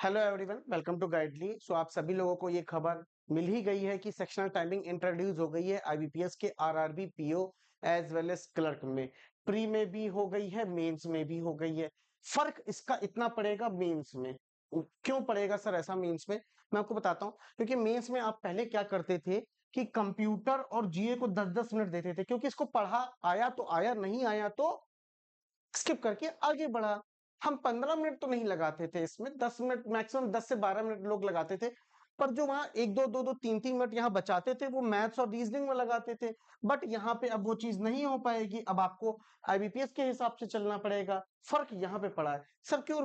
Hello everyone, welcome to Guidely. So आप सभी लोगों को ये खबर मिल ही गई है कि सेक्शनल टाइमिंग इंट्रोड्यूस हो गई है आईबीपीएस के RRB PO as well as clerk में। प्री में भी हो गई है, मेंस में भी हो गई है। फर्क इसका इतना पड़ेगा मेंस में। क्यों पड़ेगा सर ऐसा मेंस में? मैं आपको बताता हूँ। क्योंकि मेंस में आप पहले क्या करते थे कि कंप्यूटर और जीए को 10-10 मिनट देते थे, क्योंकि इसको पढ़ा आया तो आया, नहीं आया तो स्किप करके आगे बढ़ा। हम 15 मिनट तो नहीं लगाते थे इसमें, 10 मिनट मैक्सिमम, 10 से 12 मिनट लोग लगाते थे। पर जो वहां एक दो दो दो तीन तीन मिनट यहाँ बचाते थे वो मैथ्स और रीजनिंग में लगाते थे। बट यहाँ पे अब वो चीज नहीं हो पाएगी। अब आपको आईबीपीएस के हिसाब से चलना पड़ेगा। फर्क यहाँ पे पड़ा है। सर क्यों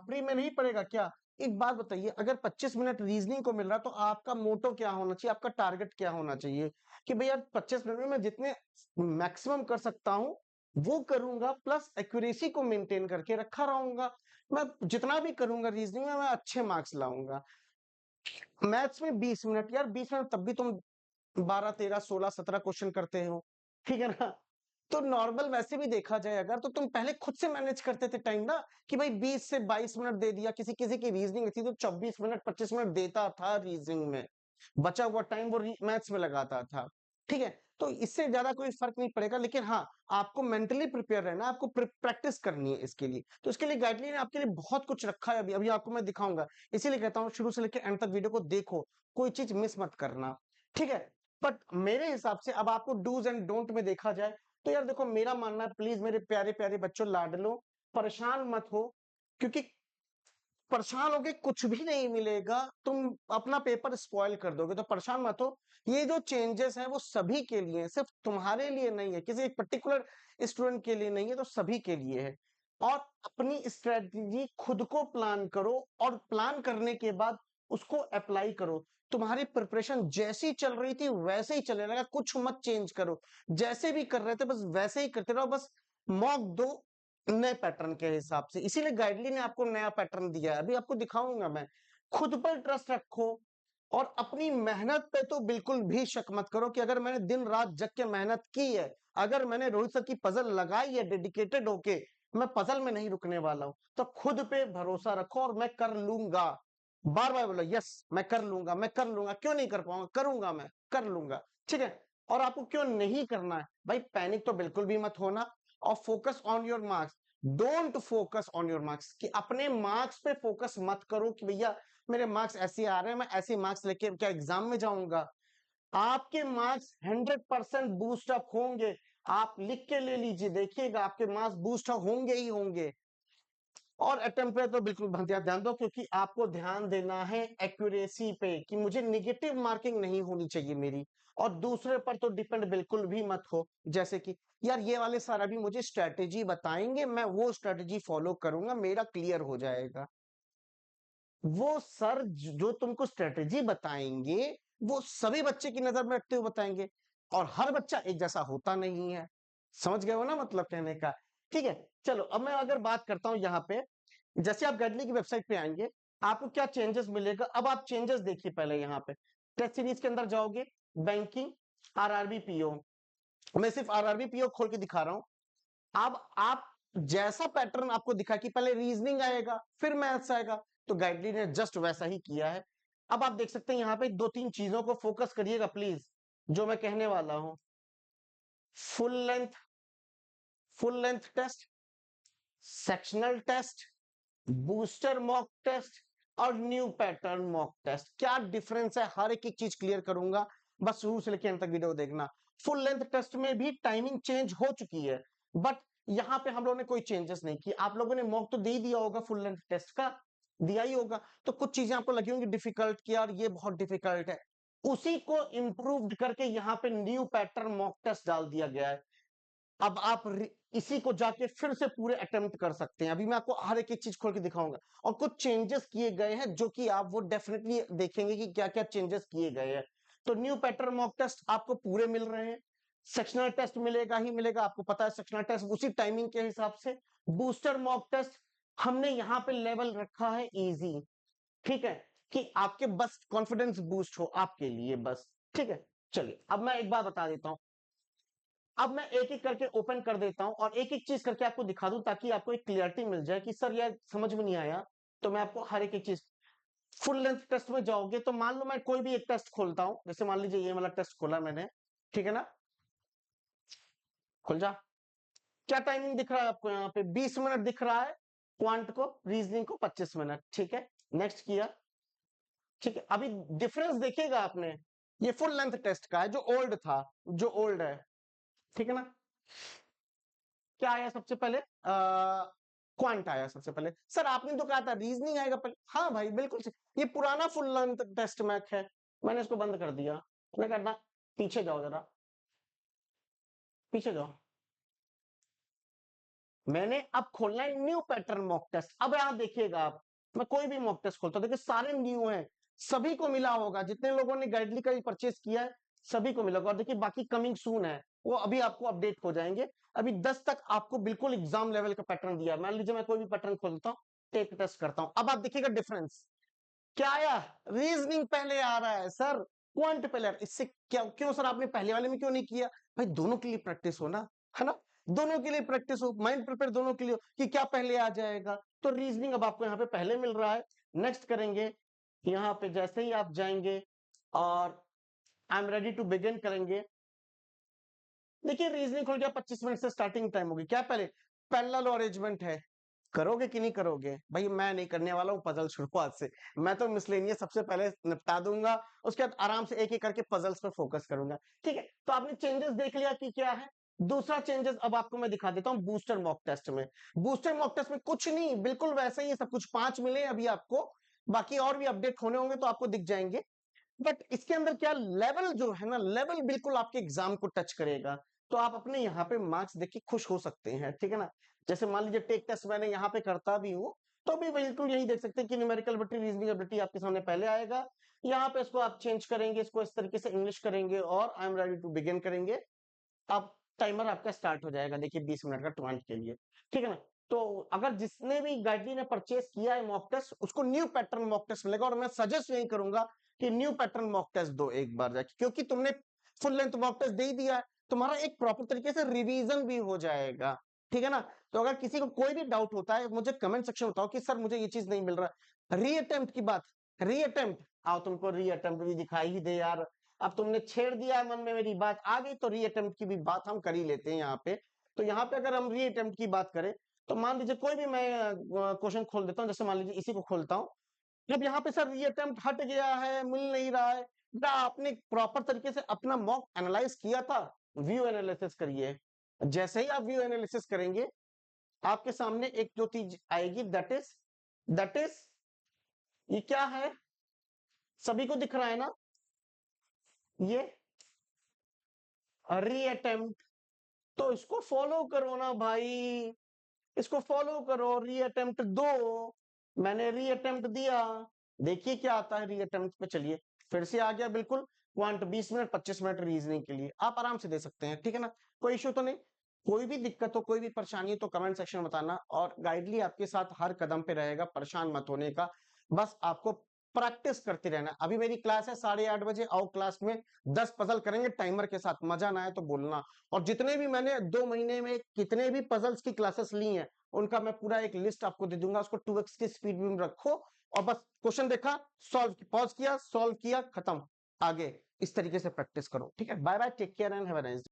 प्री में नहीं पड़ेगा क्या? एक बात बताइए, अगर 25 मिनट रीजनिंग को मिल रहा तो आपका मोटो क्या होना चाहिए, आपका टारगेट क्या होना चाहिए कि भैया 25 मिनट में मैं जितने मैक्सिमम कर सकता हूं वो करूंगा, प्लस एक्यूरेसी को मेंटेन करके रखा रहूंगा। मैं जितना भी करूंगा रीजनिंग में मैं अच्छे मार्क्स लाऊंगा। मैथ्स में 20 मिनट, यार 20 मिनट तब भी तुम 12 13 16 17 क्वेश्चन करते हो, ठीक है ना? तो नॉर्मल वैसे भी देखा जाए अगर, तो तुम पहले खुद से मैनेज करते थे टाइम ना, कि भाई 20 से 22 मिनट दे दिया। किसी किसी की रीजनिंग थी तो 24 मिनट 25 मिनट देता था रीजनिंग में, बचा हुआ टाइम वो मैथ्स में लगाता था। ठीक है, तो इससे ज्यादा कोई फर्क नहीं पड़ेगा। लेकिन हाँ, आपको मेंटली प्रिपेयर रहना, आपको प्रैक्टिस करनी है इसके लिए। तो इसके लिए गाइडलाइन आपके लिए बहुत कुछ रखा है, अभी अभी आपको मैं दिखाऊंगा। इसीलिए कहता हूँ शुरू से लेकर एंड तक वीडियो को देखो, कोई चीज मिस मत करना, ठीक है? बट मेरे हिसाब से अब आपको डूज एंड डोंट में देखा जाए तो यार देखो, मेरा मानना है, प्लीज मेरे प्यारे प्यारे बच्चों, लाडलो, परेशान मत हो। क्योंकि परेशान होके कुछ भी नहीं मिलेगा, तुम अपना पेपर स्पॉइल कर दोगे। तो परेशान मत हो। ये जो चेंजेस हैं वो सभी के लिए हैं, सिर्फ तुम्हारे लिए नहीं है, किसी एक पर्टिकुलर स्टूडेंट के लिए नहीं है, तो सभी के लिए है। और अपनी स्ट्रेटजी खुद को प्लान करो, और प्लान करने के बाद उसको अप्लाई करो। तुम्हारी प्रिपरेशन जैसी चल रही थी वैसे ही चलने लगा, कुछ मत चेंज करो। जैसे भी कर रहे थे बस वैसे ही करते रहो। बस मॉक दो नए पैटर्न के हिसाब से। इसीलिए गाइडली ने आपको नया पैटर्न दिया है, अभी आपको दिखाऊंगा मैं। खुद पर ट्रस्ट रखो, और अपनी मेहनत पे तो बिल्कुल भी शक मत करो कि अगर मैंने दिन रात जग के मेहनत की है, अगर मैंने रोहित सर की पजल लगाई है डेडिकेटेड होके, मैं पजल में नहीं रुकने वाला हूं। तो खुद पे भरोसा रखो और मैं कर लूंगा। बार बार बोलो, यस मैं कर लूंगा, मैं कर लूंगा। क्यों नहीं कर पाऊंगा? करूंगा, मैं कर लूंगा, ठीक है? और आपको क्यों नहीं करना है भाई? पैनिक तो बिल्कुल भी मत होना, और focus on your marks. Don't focus on your marks, कि अपने मार्क्स पे फोकस मत करो कि भैया मेरे मार्क्स ऐसे आ रहे हैं, मैं ऐसे मार्क्स लेके क्या एग्जाम में जाऊंगा। आपके मार्क्स 100% बूस्ट अप होंगे। आप लिख के ले लीजिए, देखिएगा आपके मार्क्स बूस्ट अप होंगे ही होंगे। और अटेम्प्ट पे तो बिल्कुल ध्यान ध्यान दो, क्योंकि आपको ध्यान देना है एक्यूरेसी पे, कि मुझे निगेटिव मार्किंग नहीं होनी चाहिए मेरी। और दूसरे पर तो डिपेंड बिल्कुल भी मत हो, जैसे कि यार ये वाले सर अभी मुझे स्ट्रेटेजी बताएंगे, मैं वो स्ट्रेटेजी फॉलो करूंगा, मेरा क्लियर हो जाएगा। वो सर जो तुमको स्ट्रेटेजी बताएंगे वो सभी बच्चे की नजर में रखते हुए बताएंगे, और हर बच्चा एक जैसा होता नहीं है। समझ गए हो ना मतलब कहने का? ठीक है, चलो अब मैं अगर बात करता हूं यहाँ पे। जैसे आप गैडली की वेबसाइट पे आएंगे, आपको क्या चेंजेस मिलेगा? अब आप चेंजेस देखिए पहले यहाँ पे। टेस्ट सीरीज के अंदर जाओगे, बैंकिंग, आरआरबी पीओ। मैं सिर्फ आरआरबी पीओ खोल के दिखा रहा हूं। अब आप जैसा पैटर्न आपको दिखा कि पहले रीजनिंग आएगा फिर मैथ्स आएगा, तो गाइडली ने जस्ट वैसा ही किया है। अब आप देख सकते हैं यहाँ पे दो तीन चीजों को फोकस करिएगा प्लीज, जो मैं कहने वाला हूं। Full length, full length test, sectional test, booster mock test, और न्यू पैटर्न मॉक टेस्ट। क्या डिफरेंस है, हर एक चीज क्लियर करूंगा, बस शुरू से लेकर अंत तक वीडियो देखना। फुल लेंथ टेस्ट में भी टाइमिंग चेंज हो चुकी है, बट यहाँ पे हम लोगों ने कोई चेंजेस नहीं की। आप लोगों ने मॉक तो दे ही दिया होगा, फुल लेंथ टेस्ट का दिया ही होगा, तो कुछ चीजें आपको लगी होंगी डिफिकल्ट कि यार ये बहुत डिफिकल्ट है। उसी को इंप्रूव करके यहाँ पे न्यू पैटर्न मॉक टेस्ट डाल दिया गया है। अब आप इसी को जाके फिर से पूरे अटेम्प्ट कर सकते हैं। अभी मैं आपको हर एक चीज खोल के दिखाऊंगा, और कुछ चेंजेस किए गए हैं जो कि आप वो डेफिनेटली देखेंगे कि क्या क्या चेंजेस किए गए हैं। तो न्यू पैटर्न मॉक टेस्ट आपको पूरे मिल रहे हैं। सेक्शनल टेस्ट मिलेगा ही मिलेगा, आपको पता है सेक्शनल टेस्ट उसी टाइमिंग के हिसाब से। बूस्टर मॉक टेस्ट हमने यहाँ पे लेवल रखा है इजी, ठीक है, कि आपके बस कॉन्फिडेंस बूस्ट हो आपके लिए बस, ठीक है? चलिए अब मैं एक बात बता देता हूं। अब मैं एक एक करके ओपन कर देता हूं और एक एक चीज करके आपको दिखा दूं, ताकि आपको एक क्लियरिटी मिल जाए कि सर यार समझ में नहीं आया। तो मैं आपको हर एक एक चीज, फुल लेंथ टेस्ट में जाओगे तो मान लो मैं कोई भी एक टेस्ट खोलता हूं, जैसे मान लीजिए ये वाला टेस्ट खोला मैंने, ठीक है ना, खुल जा। क्या टाइमिंग दिख रहा है आपको यहाँ पे? 20 मिनट दिख रहा है क्वांट को, रीजनिंग को 25 मिनट, ठीक है। नेक्स्ट किया, ठीक है। अभी डिफरेंस देखिएगा आपने, ये फुल लेंथ टेस्ट का है जो ओल्ड था, जो ओल्ड है, ठीक है ना। क्या आया सबसे पहले? क्वांट आया सबसे पहले। सर आपने तो कहा था रीजनिंग आएगा पहले। हाँ भाई बिल्कुल सही। ये पुराना फुल लेंथ टेस्ट मैथ है, मैंने इसको बंद कर दिया। मैं कहता पीछे जाओ जरा, पीछे जाओ। मैंने अब खोलना है न्यू पैटर्न मॉक टेस्ट। अब यहां देखिएगा आप, मैं कोई भी मॉक टेस्ट खोलता हूं, देखिए सारे न्यू हैं, सभी को मिला होगा, जितने लोगों ने गाइडली का परचेस किया है सभी को मिला होगा। और देखिए बाकी कमिंग सून है, वो अभी आपको अपडेट हो जाएंगे। अभी 10 तक आपको बिल्कुल एग्जाम लेवल का पैटर्न दिया है। मान लीजिए मैं कोई भी पैटर्न खोलता हूँ, टेक टेस्ट करता हूं, अब आप देखिएगा डिफरेंस क्या आया। रीजनिंग पहले आ रहा है सर, क्वांट पहले इससे क्या, क्यों सर आपने पहले वाले में क्यों नहीं किया? भाई दोनों के लिए प्रैक्टिस हो ना, है ना, दोनों के लिए प्रैक्टिस हो, माइंड प्रिपेयर दोनों के लिए हो कि क्या पहले आ जाएगा। तो रीजनिंग अब आपको यहाँ पे पहले मिल रहा है। नेक्स्ट करेंगे, यहाँ पे जैसे ही आप जाएंगे और I am ready to begin करेंगे, देखिए रीजनिंग खुल गया, 25 मिनट से स्टार्टिंग टाइम होगी। क्या पहले पैरेलल अरेंजमेंट है, करोगे कि नहीं करोगे? भाई मैं नहीं करने वाला हूँ पजल शुरुआत से, मैं तो मिसलेनियस सबसे पहले निपटा दूंगा, उसके बाद आराम से एक एक करके पजल्स पर फोकस करूंगा, ठीक है। तो आपने चेंजेस देख लिया कि क्या है। दूसरा चेंजेस अब आपको मैं दिखा देता हूँ बूस्टर मॉक टेस्ट में। बूस्टर मॉक टेस्ट में कुछ नहीं, बिल्कुल वैसे ही सब कुछ, 5 मिले अभी आपको, बाकी और भी अपडेट होने होंगे तो आपको दिख जाएंगे। बट इसके अंदर क्या, लेवल जो है ना, लेवल बिल्कुल आपके एग्जाम को टच करेगा। तो आप अपने यहाँ पे मार्क्स देख के खुश हो सकते हैं, ठीक है ना। जैसे मान लीजिए टेक टेस्ट मैंने यहाँ पे करता भी हूँ, तो भी बिल्कुल यही देख सकते हैं कि न्यूमेरिकल एबिलिटी, रीजनिंग एबिलिटी आपके सामने पहले आएगा। यहाँ पे इसको आप चेंज करेंगे, इसको इस तरीके से इंग्लिश करेंगे और I am ready to begin करेंगे। अब टाइमर आपका स्टार्ट हो जाएगा, देखिए 20 मिनट का ट्वेंट के लिए, ठीक है ना। तो अगर जिसने भी गाइडली ने परचेस किया है मॉक टेस्ट, उसको न्यू पैटर्न मॉक टेस्ट मिलेगा। और मैं सजेस्ट यही करूंगा कि न्यू पैटर्न मॉक टेस्ट दो एक बार जाके, क्योंकि तुमने फुल लेंथ मॉक टेस्ट दे ही दिया है, तुम्हारा एक प्रॉपर तरीके से रिवीजन भी हो जाएगा, ठीक है ना। तो अगर किसी को कोई भी डाउट होता है, मुझे कमेंट सेक्शन बताओ कि सर मुझे ये चीज नहीं मिल रहा। रीअटेम्प्ट की बात, रीअटेम्प्ट आओ, तुमको रीअटेम्प्ट भी दिखाई ही दे यार। अब तुमने छेड़ दिया मन में, मेरी बात आ गई, तो रीअटेम्प्ट की भी बात हम कर ही लेते हैं यहाँ पे। तो यहाँ पे अगर हम रीअटेम्प्ट की बात करें, तो मान लीजिए कोई भी मैं क्वेश्चन खोल देता हूँ, जैसे मान लीजिए इसी को खोलता हूँ। जब यहाँ पे सर रीअटेम्प्ट हट गया है, मिल नहीं रहा है, क्या आपने प्रॉपर तरीके से अपना मॉक एनालाइज किया था? व्यू एनालिसिस करिए। जैसे ही आप व्यू एनालिसिस करेंगे, आपके सामने एक जो चीज आएगी, दैट इज ये क्या है, सभी को दिख रहा है ना, ये रीअटेम्प्ट। तो इसको फॉलो करो ना भाई, इसको फॉलो करो, रीअटेम्प्ट दो। मैंने रीअटेम्प्ट दिया, देखिए क्या आता है रीअटेम्प्ट पे। चलिए फिर से आ गया बिल्कुल क्वांट, 20 मिनट 25 मिनट रीजनिंग के लिए आप आराम से दे सकते हैं, ठीक है ना, कोई इश्यू तो नहीं। कोई भी दिक्कत हो, कोई भी परेशानी हो तो कमेंट सेक्शन में बताना, और गाइडली आपके साथ हर कदम पे रहेगा, परेशान मत होने का। बस आपको प्रैक्टिस करते रहना। अभी मेरी क्लास है 8:30 बजे, आओ क्लास में 10 पजल करेंगे टाइमर के साथ, मजा ना आए तो बोलना। और जितने भी मैंने 2 महीने में कितने भी पजल्स की क्लासेस ली हैं, उनका मैं पूरा एक लिस्ट आपको दे दूंगा, उसको 2x की स्पीड में रखो, और बस क्वेश्चन देखा, सॉल्व, पॉज किया, सॉल्व किया, खत्म, आगे। इस तरीके से प्रैक्टिस करो, ठीक है। Bye bye, take care and have a nice day.